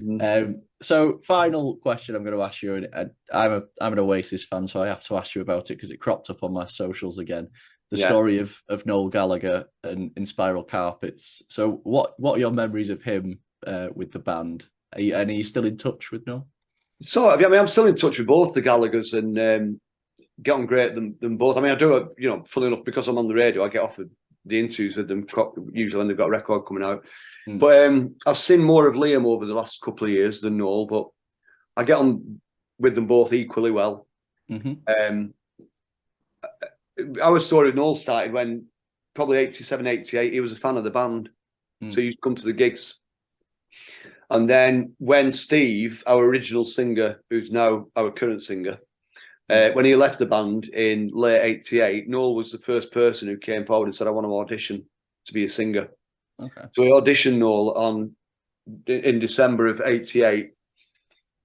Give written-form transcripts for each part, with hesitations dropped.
Mm. So final question I'm going to ask you, and I'm an Oasis fan, so I have to ask you about it because it cropped up on my socials again. The Yeah. story of Noel Gallagher and Inspiral Carpets. So what are your memories of him with the band? Are you still in touch with Noel? So, I mean, I'm still in touch with both the Gallaghers and get on great them both. I mean, I do, funnily enough, because I'm on the radio, I get offered the interviews with them usually when they've got a record coming out. Mm. But I've seen more of Liam over the last couple of years than Noel, but I get on with them both equally well. Mm-hmm. Our story with Noel started when probably 87, 88, he was a fan of the band. Mm. So he used to come to the gigs. And then when Steve, our original singer, who's now our current singer, when he left the band in late 88, Noel was the first person who came forward and said, I want to audition to be a singer. Okay. So we auditioned Noel in December of 88.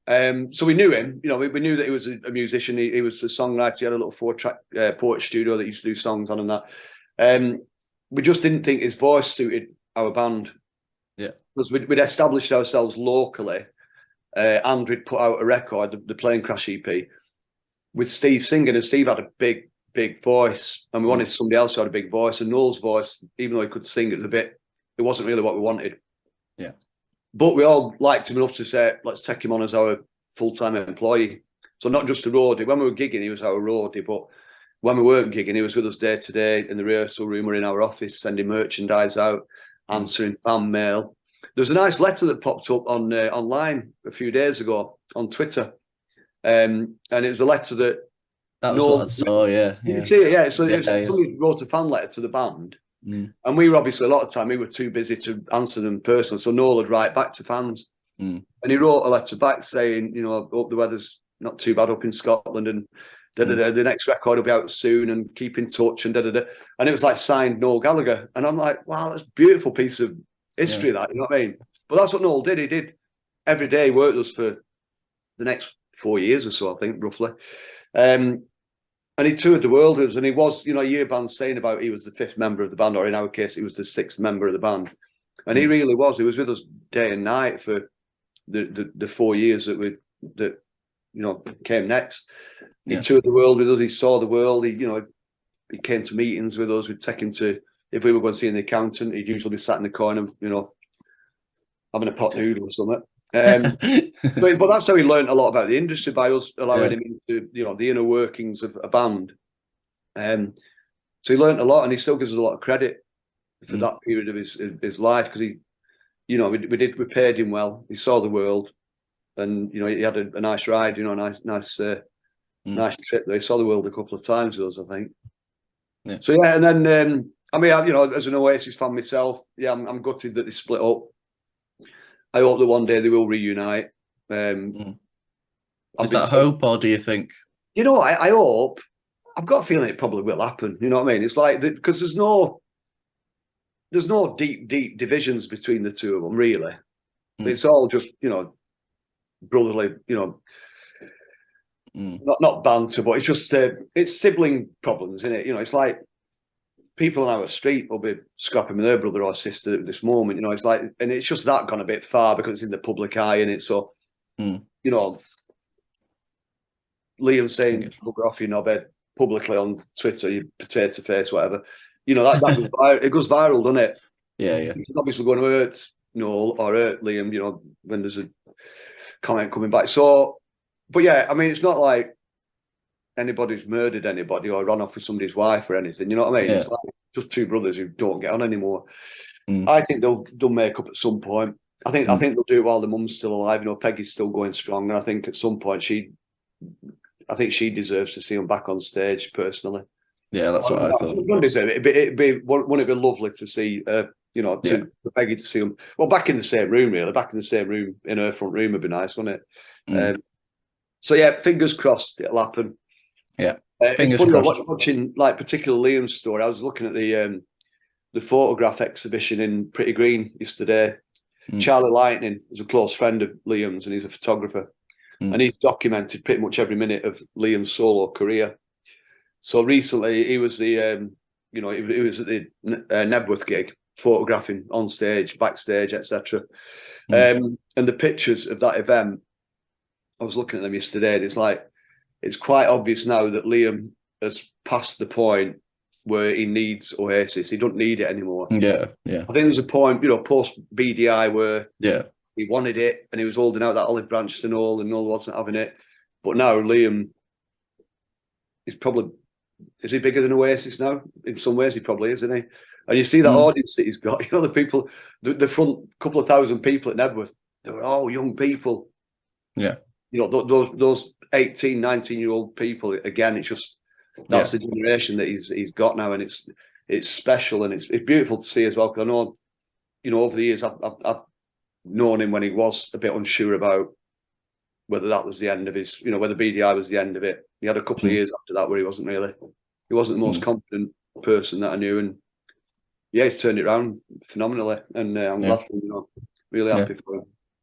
So we knew him, we knew that he was a musician. He was a songwriter. He had a little 4-track Porch studio that he used to do songs on and that. We just didn't think his voice suited our band. Yeah. Because we'd established ourselves locally and we'd put out a record, the Plane Crash EP, with Steve singing, and Steve had a big, big voice, and we wanted somebody else who had a big voice. And Noel's voice, even though he could sing, it wasn't really what we wanted. Yeah. But we all liked him enough to say, let's take him on as our full-time employee. So not just a roadie. When we were gigging, he was our roadie, but when we weren't gigging, he was with us day to day in the rehearsal room or in our office, sending merchandise out, answering fan mail. There's a nice letter that popped up on online a few days ago on Twitter. And it was a letter that was what I saw. Yeah. You see it, yeah. So Yeah, somebody wrote a fan letter to the band. Mm. And we were obviously, a lot of time, we were too busy to answer them personally. So Noel would write back to fans. Mm. And he wrote a letter back saying, I hope the weather's not too bad up in Scotland, and the next record will be out soon, and keep in touch, and And it was like signed Noel Gallagher. And I'm like, wow, that's a beautiful piece of history, that, you know what I mean? But that's what Noel did. He did every day, he worked with us for the next 4 years or so, I think, roughly. And he toured the world with us, and he was, a year band saying about he was the 5th member of the band, or in our case, he was the 6th member of the band. And he really was. He was with us day and night for the 4 years that came next. He toured the world with us. He saw the world. He came to meetings with us. We'd take him to, if we were going to see an accountant, he'd usually be sat in the corner, having a pot noodle or something. But that's how he learned a lot about the industry, by us allowing him into the inner workings of a band. So he learned a lot, and he still gives us a lot of credit for that period of his life, because we paid him well. He saw the world, and he had a nice ride, nice trip there. He saw the world a couple of times with us, I think. Yeah. So yeah, and then I mean, as an Oasis fan myself, I'm gutted that they split up. I hope that one day they will reunite. Is that hope, or do you think? I hope. I've got a feeling it probably will happen. You know what I mean? It's like, because there's no deep divisions between the two of them, really. It's all just, brotherly, not banter, but it's just it's sibling problems, isn't it? It's like people on our street will be scrapping with their brother or sister at this moment. It's like, and it's just that gone a bit far because it's in the public eye, and it's so, Liam saying "bugger off, you knobhead" publicly on Twitter, you potato face, whatever. That goes viral, it goes viral, doesn't it? Yeah. It's obviously going to hurt Noel or hurt Liam, when there's a comment coming back. So, but yeah, I mean, it's not like anybody's murdered anybody or run off with somebody's wife or anything. You know what I mean? Yeah. It's like just two brothers who don't get on anymore. I think they'll make up at some point. I think they'll do it while the mum's still alive. Peggy's still going strong, and I think at some point she deserves to see them back on stage personally. Yeah, that's what I thought. Wouldn't it be lovely to see, for Peggy to see them, well, back in the same room, really, back in the same room, in her front room would be nice, wouldn't it? So yeah, fingers crossed it'll happen. Yeah, fingers crossed. Watching, like, particularly Liam's story, I was looking at the photograph exhibition in Pretty Green yesterday. Charlie Lightning is a close friend of Liam's, and he's a photographer. And he's documented pretty much every minute of Liam's solo career. So recently, he was he was at the Nebworth gig, photographing on stage, backstage, etc. Mm. And the pictures of that event, I was looking at them yesterday, and it's quite obvious now that Liam has passed the point where he needs Oasis. He don't need it anymore. Yeah. I think there was a point, post BDI where Yeah. he wanted it and he was holding out that olive branch to Noel, and Noel wasn't having it. But now Liam is he bigger than Oasis now? In some ways, he probably is, isn't he? And you see that audience that he's got. The people, the front couple of thousand people at Nebworth, they were all young people. Yeah. Those 18, 19-year-old people. Again, it's just that's the generation that he's got now, and it's special, and it's beautiful to see as well. Because I know, over the years I've known him when he was a bit unsure about whether that was the end of his, whether BDI was the end of it. He had a couple of years after that where he wasn't the most confident person that I knew, and he's turned it around phenomenally, and I'm glad for him. Really happy for him.